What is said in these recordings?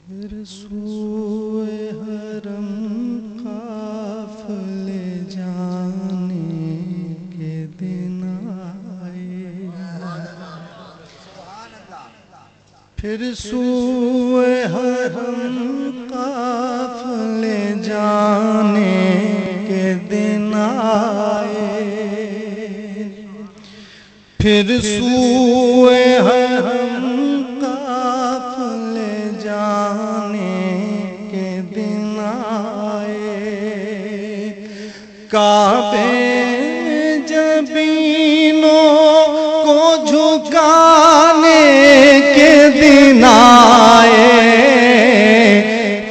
پھر سوئے حرم قافلے جانے کے دن آئے، پھر سوئے حرم قافلے جانے کے دن آئے، پھر سوئے حرم قافلے جانے کے دن آئے، کعبے جبینوں کو جھکانے کے دن آئے،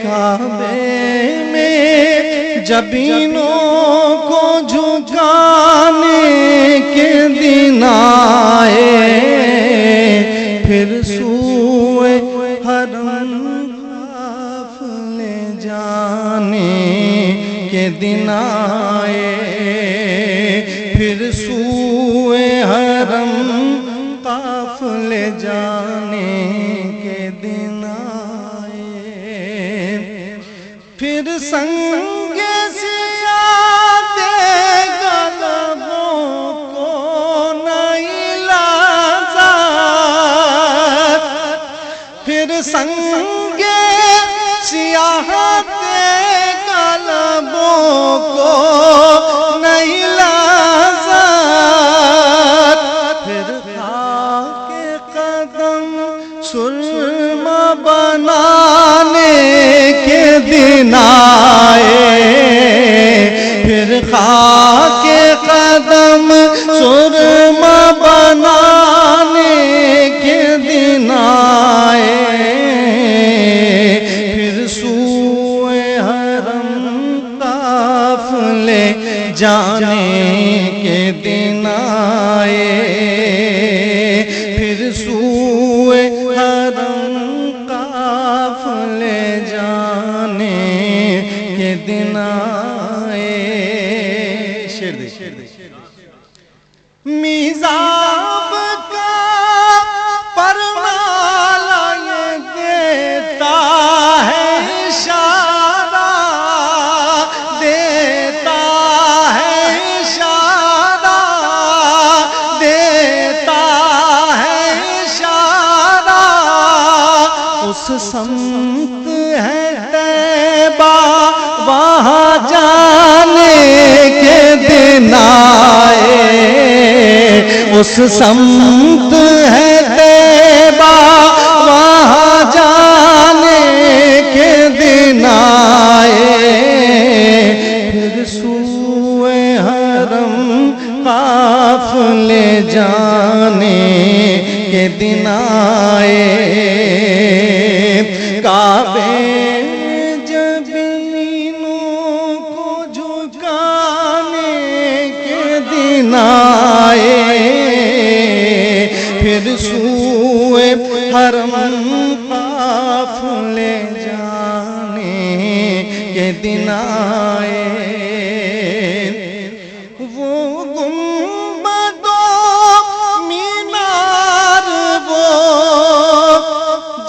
کعبے میں جبینوں کو جھکانے کے دن آئے، پھر سوئے حرم قافلے جانے کے دن آئے، پھر سوئے حرم قافلے جانے کے دن آئے، پھر سنگ سیاد قلبوں کو نہیں لازاد، پھر سنگ سیاحت قلبوں کو نہیں لازاد، پھر خاک قدم سرما بنانے کے دن آئے، پھر خاک قدم سرما بنانے کے دن آئے، پھر سوئے حرم قافلے جانے کے دن آئے، پھر سوئے حرم قافلے جانے کے دن آئے۔ شعر دے میزاب کا پرنالہ یہ دیتا ہے اشارہ، دیتا ہے اشارہ، دیتا ہے اشارہ، اس سمت ہے طیبہ وہاں جانے کے دن آئے، اس سمت ہے طیبہ وہاں جانے کے دن آئے، پھر سوئے حرم قافلے جانے کے دن آئے، کعبے جبینوں کو جھکانے کے دن آئے، پھر سوئے حرم قافلے جانے کے دن آئے، وہ گنبد و مینار وہ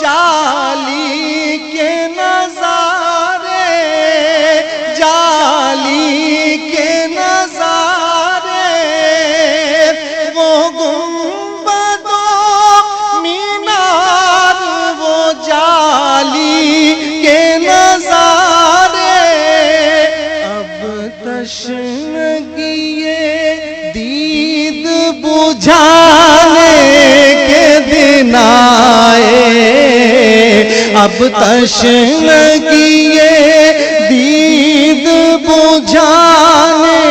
جالی کے نظارے، جالی کے نظارے، وہ گنبد و مینار وہ جالی کے نظارے، اب تشنگی دید بجھانے کے دن آئے، اب تشنگی دید بجھانے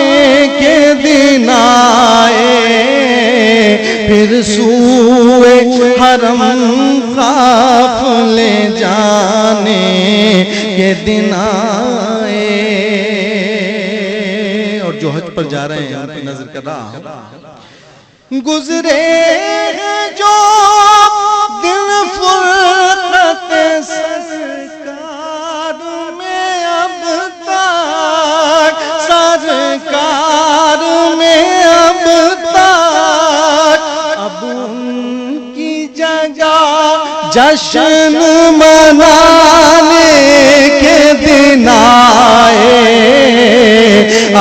کے دن آئے، پھر سوئے حرم قافلے جانے کے دن آئے۔ اور جو حج پر جا رہے ہیں ان پہ نظر کر رہا ہوں، گزرے ہیں جو دن فرقت سرکار میں اب تک، سرکار میں اب تک، اب ان کی جگہ جشن منا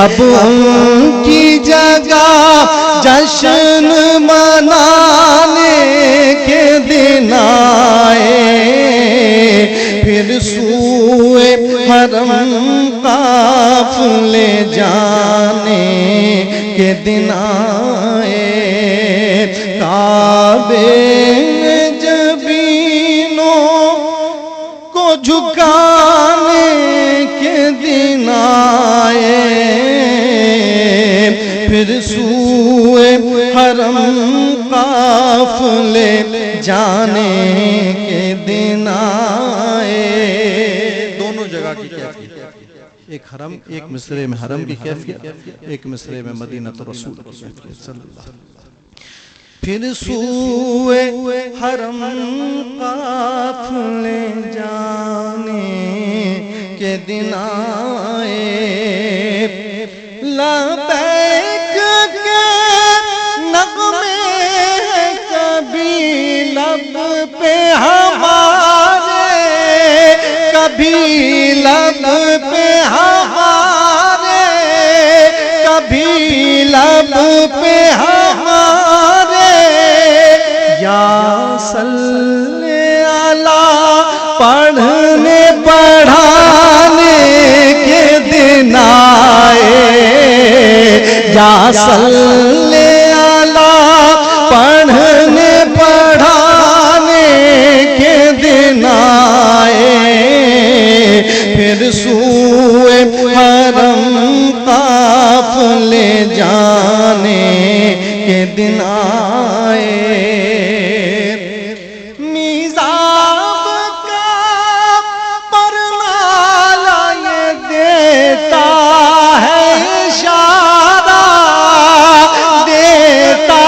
اب ان کی جگہ جشن منانے کے دن آئے، پھر سوئے حرم قافلے جانے کے دن آئے، کعبے میں جبینوں کو جھکانے کے دن آئے، پھر سوئے حرم قافلے جانے کے دن آئے۔ دونوں جگہ کی کیفیت، ایک حرم، ایک مصرے میں حرم کی کیفیت، ایک مصرے میں مدینہ رسول کی کیفیت صلی اللہ علیہ وسلم۔ پھر سوئے حرم قافلے جانے کے دن آئے، لبیک کے نغمے ہیں کبھی لب پہ ہمارے، کبھی لب پہ ہمارے، کبھی لب پہ ہمارے، یا صلی اللہ پڑھنے پڑھانے کے دن آئے، یا صلی اللہ پڑھنے پڑھانے کے دن آئے، پھر سوئے حرم قافلے جانے کے دن آئے، میزاب کا پرنالہ یہ دیتا ہے اشارہ، دیتا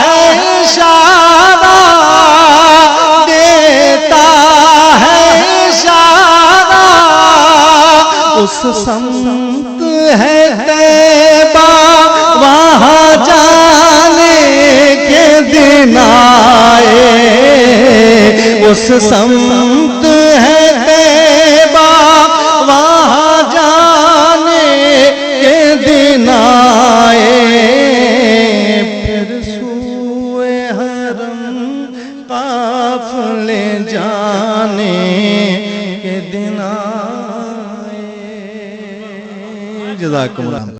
ہے اشارہ، دیتا ہے اشارہ، اس سمت ہے طیبہ وہاں جانے کے دن آئے، اس سمت ہے طیبہ وہاں جانے کے دن آئے، پھر سوئے حرم قافلے جانے کے دن آئے۔ جزاکم اللہ۔